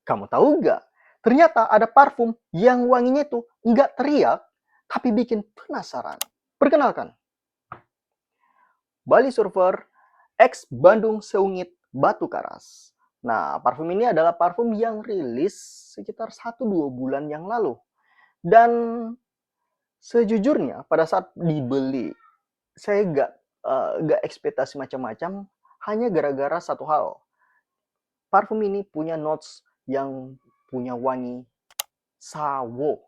Kamu tahu nggak? Ternyata ada parfum yang wanginya itu nggak teriak, tapi bikin penasaran. Perkenalkan, Bali Surfer X Bandung Seungit Batu Karas. Nah, parfum ini adalah parfum yang rilis sekitar 1-2 bulan yang lalu. Dan sejujurnya pada saat dibeli, saya nggak ekspektasi macam-macam, hanya gara-gara satu hal. Parfum ini punya notes yang punya wangi sawo.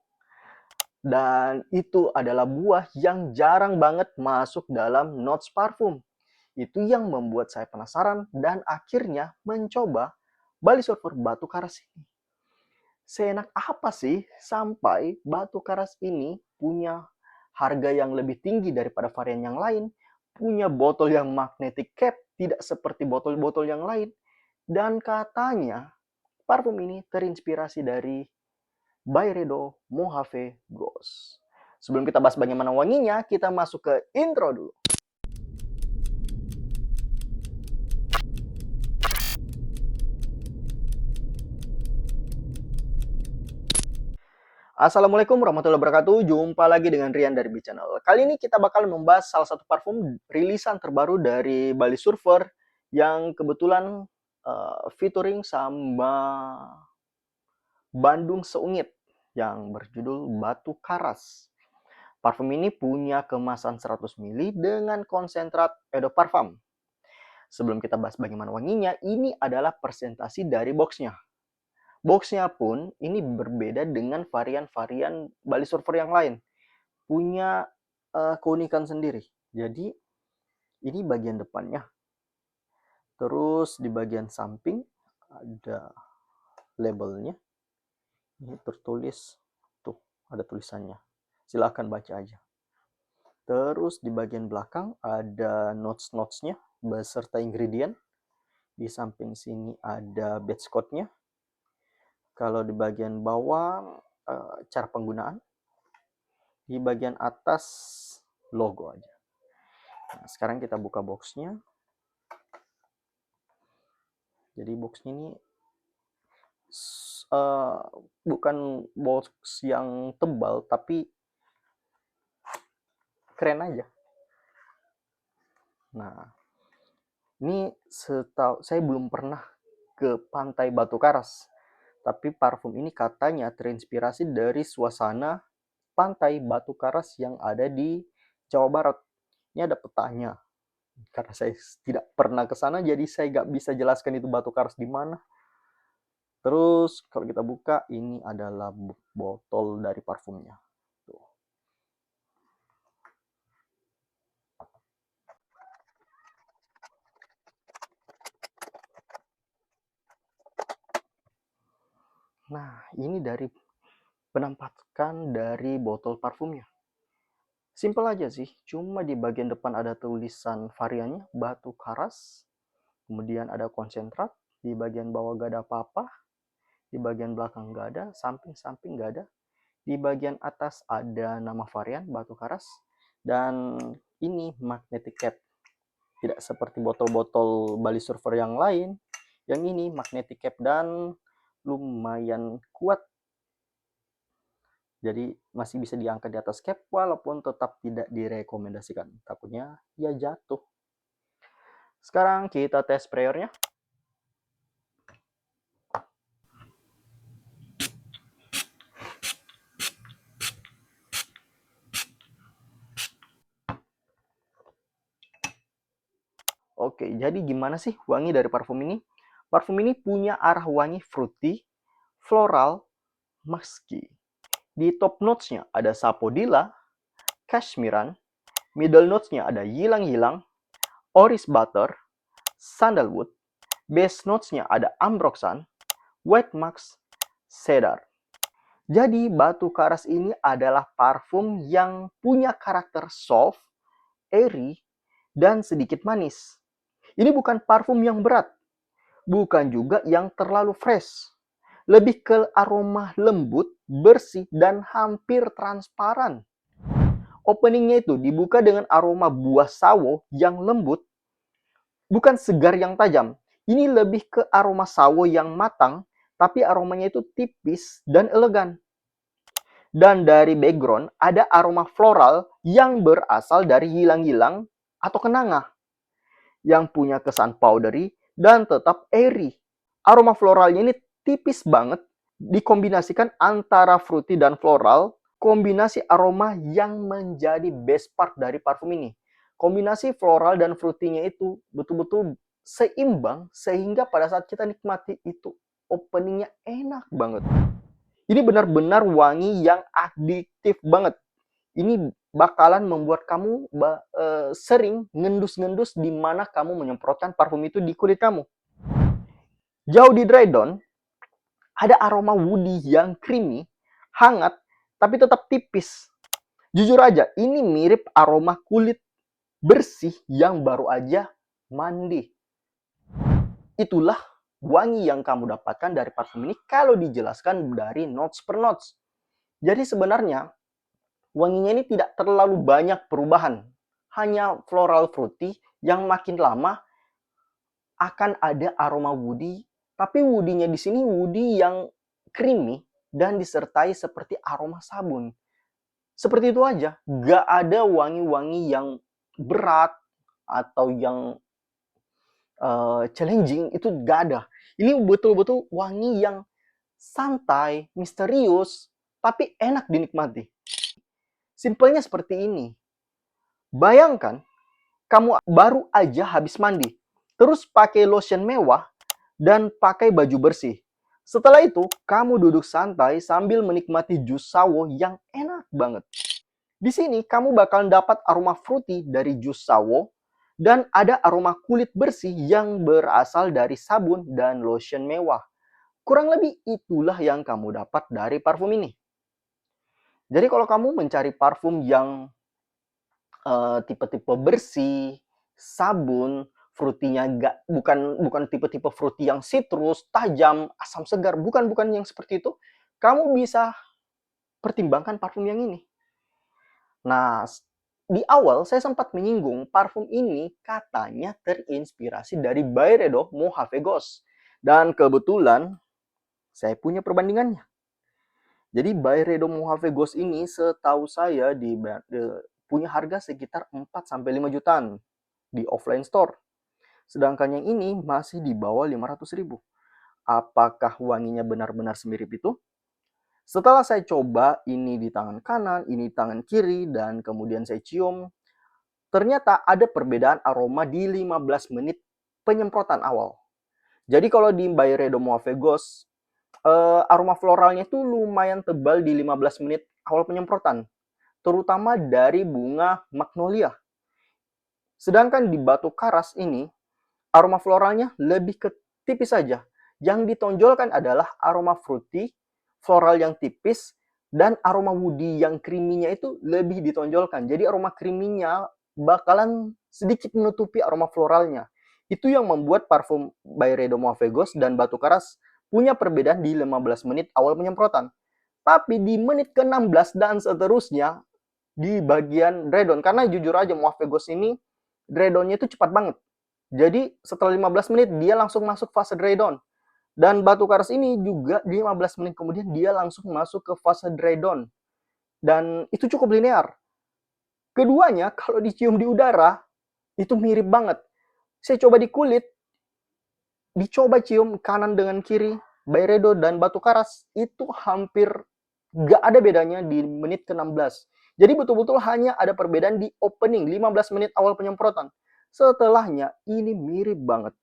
Dan itu adalah buah yang jarang banget masuk dalam notes parfum. Itu yang membuat saya penasaran dan akhirnya mencoba Bali Surfer Batu Karas ini. Seenak apa sih sampai Batu Karas ini punya harga yang lebih tinggi daripada varian yang lain, punya botol yang magnetic cap, tidak seperti botol-botol yang lain, dan katanya parfum ini terinspirasi dari Byredo Mojave Ghost. Sebelum kita bahas bagaimana wanginya, kita masuk ke intro dulu. Assalamualaikum warahmatullahi wabarakatuh. Jumpa lagi dengan Rian dari B Channel. Kali ini kita bakal membahas salah satu parfum rilisan terbaru dari Bali Surfer yang kebetulan featuring sama Bandung Seungit yang berjudul Batu Karas. Parfum ini punya kemasan 100 ml dengan konsentrat Eau de Parfum. Sebelum kita bahas bagaimana wanginya, ini adalah presentasi dari boxnya. Boxnya pun ini berbeda dengan varian-varian Bali Surfer yang lain. Punya keunikan sendiri. Jadi ini bagian depannya. Terus di bagian samping ada labelnya. Ini tertulis, tuh ada tulisannya. Silahkan baca aja. Terus di bagian belakang ada notes-notesnya beserta ingredient. Di samping sini ada batch code-nya. Kalau di bagian bawah cara penggunaan, di bagian atas logo aja. Nah, sekarang kita buka boxnya. Jadi box ini bukan box yang tebal, tapi keren aja. Nah, ini saya belum pernah ke pantai Batu Karas. Tapi parfum ini katanya terinspirasi dari suasana pantai Batu Karas yang ada di Jawa Barat. Ini ada petanya. Karena saya tidak pernah ke sana, jadi saya nggak bisa jelaskan itu Batu Karas di mana. Terus kalau kita buka, ini adalah botol dari parfumnya. Tuh. Nah, ini dari penampakan dari botol parfumnya. Simple aja sih, cuma di bagian depan ada tulisan variannya, Batu Karas. Kemudian ada konsentrat, di bagian bawah gak ada apa-apa, di bagian belakang gak ada, samping-samping gak ada. Di bagian atas ada nama varian, Batu Karas. Dan ini magnetic cap. Tidak seperti botol-botol Bali Surfer yang lain. Yang ini magnetic cap dan lumayan kuat. Jadi masih bisa diangkat di atas cap walaupun tetap tidak direkomendasikan. Takutnya ya jatuh. Sekarang kita tes sprayernya. Oke, jadi gimana sih wangi dari parfum ini? Parfum ini punya arah wangi fruity, floral, musky. Di top notes-nya ada sapodilla, cashmeran, middle notes-nya ada ylang-ylang, oris butter, sandalwood, base notes-nya ada ambroxan, white musk, cedar. Jadi Batu Karas ini adalah parfum yang punya karakter soft, airy, dan sedikit manis. Ini bukan parfum yang berat, bukan juga yang terlalu fresh. Lebih ke aroma lembut, bersih, dan hampir transparan. Openingnya itu dibuka dengan aroma buah sawo yang lembut, bukan segar yang tajam. Ini lebih ke aroma sawo yang matang, tapi aromanya itu tipis dan elegan. Dan dari background ada aroma floral yang berasal dari ylang-ylang atau kenanga yang punya kesan powdery dan tetap airy. Aroma floralnya ini tipis banget, dikombinasikan antara fruity dan floral, kombinasi aroma yang menjadi best part dari parfum ini. Kombinasi floral dan fruity-nya itu betul-betul seimbang sehingga pada saat kita nikmati itu openingnya enak banget. Ini benar-benar wangi yang adiktif banget. Ini bakalan membuat kamu sering ngendus-ngendus di mana kamu menyemprotkan parfum itu di kulit kamu. Jauh di dry down, ada aroma woody yang creamy, hangat, tapi tetap tipis. Jujur aja, ini mirip aroma kulit bersih yang baru aja mandi. Itulah wangi yang kamu dapatkan dari parfum ini kalau dijelaskan dari notes per notes. Jadi sebenarnya wanginya ini tidak terlalu banyak perubahan. Hanya floral fruity yang makin lama akan ada aroma woody, tapi woody-nya di sini woody yang creamy dan disertai seperti aroma sabun. Seperti itu aja, gak ada wangi-wangi yang berat atau yang challenging, itu gak ada. Ini betul-betul wangi yang santai, misterius, tapi enak dinikmati. Simpelnya seperti ini. Bayangkan, kamu baru aja habis mandi, terus pakai lotion mewah, dan pakai baju bersih. Setelah itu, kamu duduk santai sambil menikmati jus sawo yang enak banget. Di sini, kamu bakal dapat aroma fruity dari jus sawo, dan ada aroma kulit bersih yang berasal dari sabun dan lotion mewah. Kurang lebih itulah yang kamu dapat dari parfum ini. Jadi kalau kamu mencari parfum yang tipe-tipe bersih, sabun, fruity-nya bukan tipe-tipe fruity yang citrus, tajam, asam segar, bukan yang seperti itu. Kamu bisa pertimbangkan parfum yang ini. Nah, di awal saya sempat menyinggung parfum ini katanya terinspirasi dari Byredo Mojave Ghost. Dan kebetulan saya punya perbandingannya. Jadi Byredo Mojave Ghost ini setahu saya punya harga sekitar 4-5 jutaan di offline store. Sedangkan yang ini masih di bawah 500.000. Apakah wanginya benar-benar semirip itu? Setelah saya coba ini di tangan kanan, ini tangan kiri, dan kemudian saya cium, ternyata ada perbedaan aroma di 15 menit penyemprotan awal. Jadi kalau di Byredo Mojave Ghost, aroma floralnya itu lumayan tebal di 15 menit awal penyemprotan, terutama dari bunga magnolia. Sedangkan di batu karas ini, aroma floralnya lebih ke tipis saja. Yang ditonjolkan adalah aroma fruity, floral yang tipis, dan aroma woody yang creamy-nya itu lebih ditonjolkan. Jadi aroma creamy-nya bakalan sedikit menutupi aroma floralnya. Itu yang membuat parfum Byredo Mojave Ghost dan batu karas punya perbedaan di 15 menit awal penyemprotan. Tapi di menit ke-16 dan seterusnya, di bagian dry down, karena jujur aja Mojave Ghost ini dry down-nya itu cepat banget. Jadi setelah 15 menit dia langsung masuk fase dry down. Dan batu karas ini juga di 15 menit kemudian dia langsung masuk ke fase dry down. Dan itu cukup linear. Keduanya kalau dicium di udara itu mirip banget. Saya coba di kulit, dicoba cium kanan dengan kiri, Byredo dan batu karas itu hampir gak ada bedanya di menit ke-16. Jadi betul-betul hanya ada perbedaan di opening 15 menit awal penyemprotan. Setelahnya ini mirip banget.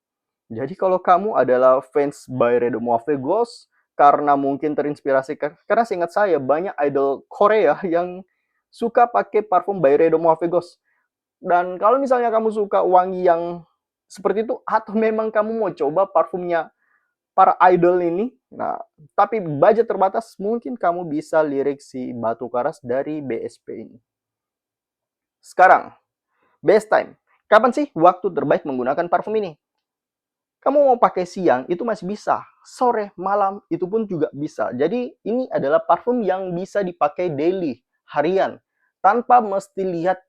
Jadi kalau kamu adalah fans Byredo Mojave Ghost, karena mungkin terinspirasi, karena seingat saya banyak idol Korea yang suka pakai parfum Byredo Mojave Ghost. Dan kalau misalnya kamu suka wangi yang seperti itu, atau memang kamu mau coba parfumnya para idol ini, nah, tapi budget terbatas, mungkin kamu bisa lirik si batu karas dari BSP ini. Sekarang, best time. Kapan sih waktu terbaik menggunakan parfum ini? Kamu mau pakai siang, itu masih bisa. Sore, malam, itu pun juga bisa. Jadi, ini adalah parfum yang bisa dipakai daily, harian. Tanpa mesti lihat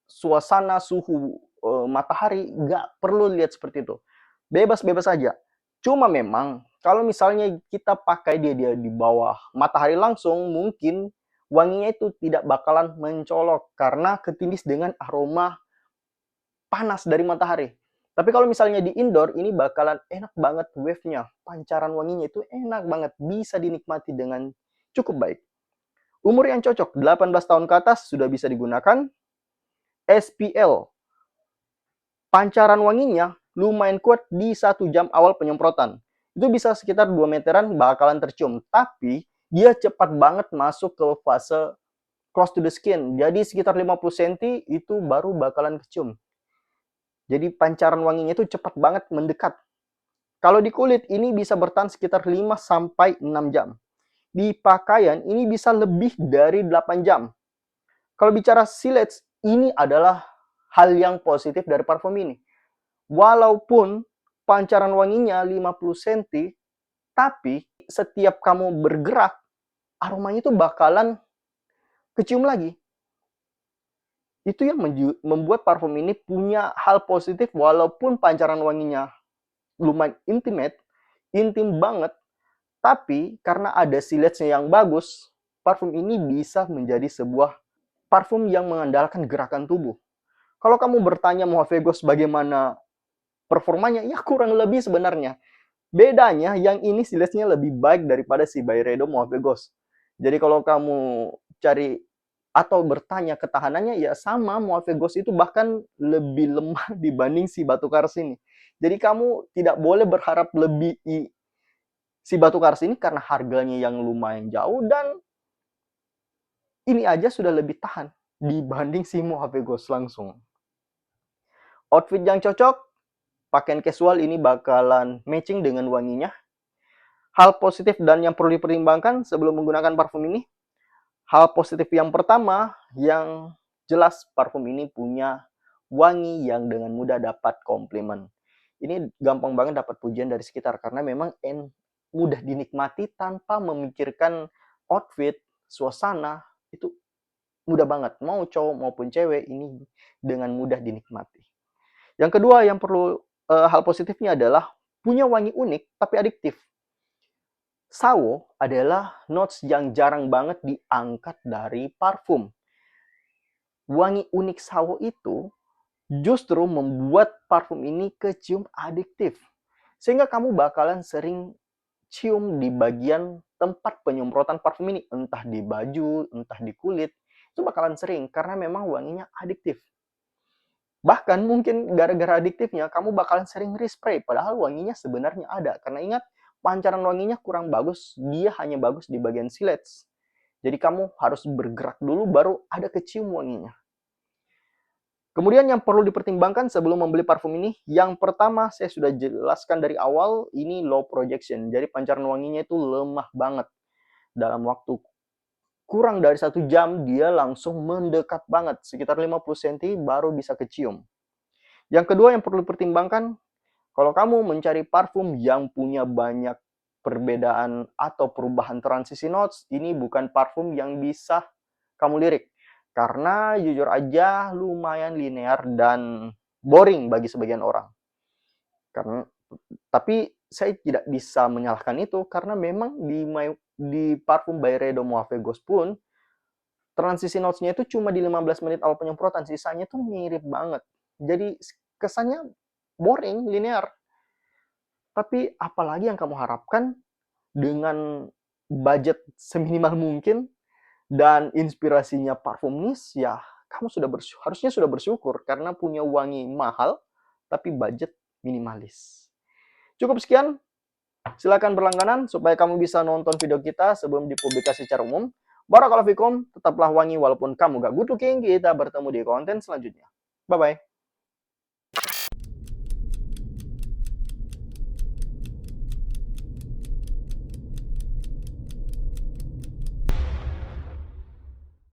suasana, suhu, matahari, nggak perlu lihat seperti itu. Bebas-bebas saja. Cuma memang, Kalau misalnya kita pakai dia di bawah matahari langsung, mungkin wanginya itu tidak bakalan mencolok karena ketindis dengan aroma panas dari matahari. Tapi kalau misalnya di indoor, ini bakalan enak banget wave-nya. Pancaran wanginya itu enak banget, bisa dinikmati dengan cukup baik. Umur yang cocok, 18 tahun ke atas sudah bisa digunakan. SPL, pancaran wanginya lumayan kuat di 1 jam awal penyemprotan. Itu bisa sekitar 2 meteran bakalan tercium. Tapi dia cepat banget masuk ke fase close to the skin. Jadi sekitar 50 cm itu baru bakalan kecium. Jadi pancaran wanginya itu cepat banget mendekat. Kalau di kulit ini bisa bertahan sekitar 5 sampai 6 jam. Di pakaian ini bisa lebih dari 8 jam. Kalau bicara silage, ini adalah hal yang positif dari parfum ini. Walaupun pancaran wanginya 50 cm, tapi setiap kamu bergerak, aromanya itu bakalan kecium lagi. Itu yang membuat parfum ini punya hal positif walaupun pancaran wanginya lumayan intim banget, tapi karena ada silage-nya yang bagus, parfum ini bisa menjadi sebuah parfum yang mengandalkan gerakan tubuh. Kalau kamu bertanya Mojave Ghost bagaimana performanya, ya kurang lebih sebenarnya. Bedanya yang ini silage-nya lebih baik daripada si Byredo Mojave Ghost. Jadi kalau kamu cari atau bertanya ketahanannya, ya sama, Mojave Ghost itu bahkan lebih lemah dibanding si batu kars ini. Jadi kamu tidak boleh berharap lebih si batu kars ini karena harganya yang lumayan jauh dan ini aja sudah lebih tahan dibanding si Mojave Ghost langsung. Outfit yang cocok, pakaian casual ini bakalan matching dengan wanginya. Hal positif dan yang perlu dipertimbangkan sebelum menggunakan parfum ini, hal positif yang pertama, yang jelas parfum ini punya wangi yang dengan mudah dapat komplimen. Ini gampang banget dapat pujian dari sekitar karena memang mudah dinikmati tanpa memikirkan outfit, suasana, itu mudah banget. Mau cowok maupun cewek ini dengan mudah dinikmati. Yang kedua yang perlu hal positifnya adalah punya wangi unik tapi adiktif. Sawo adalah notes yang jarang banget diangkat dari parfum. Wangi unik sawo itu justru membuat parfum ini kecium adiktif. Sehingga kamu bakalan sering cium di bagian tempat penyemprotan parfum ini. Entah di baju, entah di kulit. Itu bakalan sering karena memang wanginya adiktif. Bahkan mungkin gara-gara adiktifnya, kamu bakalan sering respray. Padahal wanginya sebenarnya ada. Karena ingat, pancaran wanginya kurang bagus. Dia hanya bagus di bagian silage. Jadi kamu harus bergerak dulu baru ada kecium wanginya. Kemudian yang perlu dipertimbangkan sebelum membeli parfum ini, yang pertama saya sudah jelaskan dari awal, ini low projection. Jadi pancaran wanginya itu lemah banget. Dalam waktu kurang dari 1 jam, dia langsung mendekat banget. Sekitar 50 cm baru bisa kecium. Yang kedua yang perlu dipertimbangkan, kalau kamu mencari parfum yang punya banyak perbedaan atau perubahan transisi notes, ini bukan parfum yang bisa kamu lirik. Karena jujur aja lumayan linear dan boring bagi sebagian orang. Tapi saya tidak bisa menyalahkan itu karena memang di parfum Byredo Mojave Ghost pun transisi notes-nya itu cuma di 15 menit awal penyemprotan, sisanya tuh mirip banget. Jadi kesannya boring, linear. Tapi apalagi yang kamu harapkan dengan budget seminimal mungkin dan inspirasinya parfumis, ya kamu harusnya sudah bersyukur karena punya wangi mahal tapi budget minimalis. Cukup sekian, silakan berlangganan supaya kamu bisa nonton video kita sebelum dipublikasi secara umum. Barakallahu fikum, tetaplah wangi walaupun kamu gak good looking. Kita bertemu di konten selanjutnya. Bye-bye.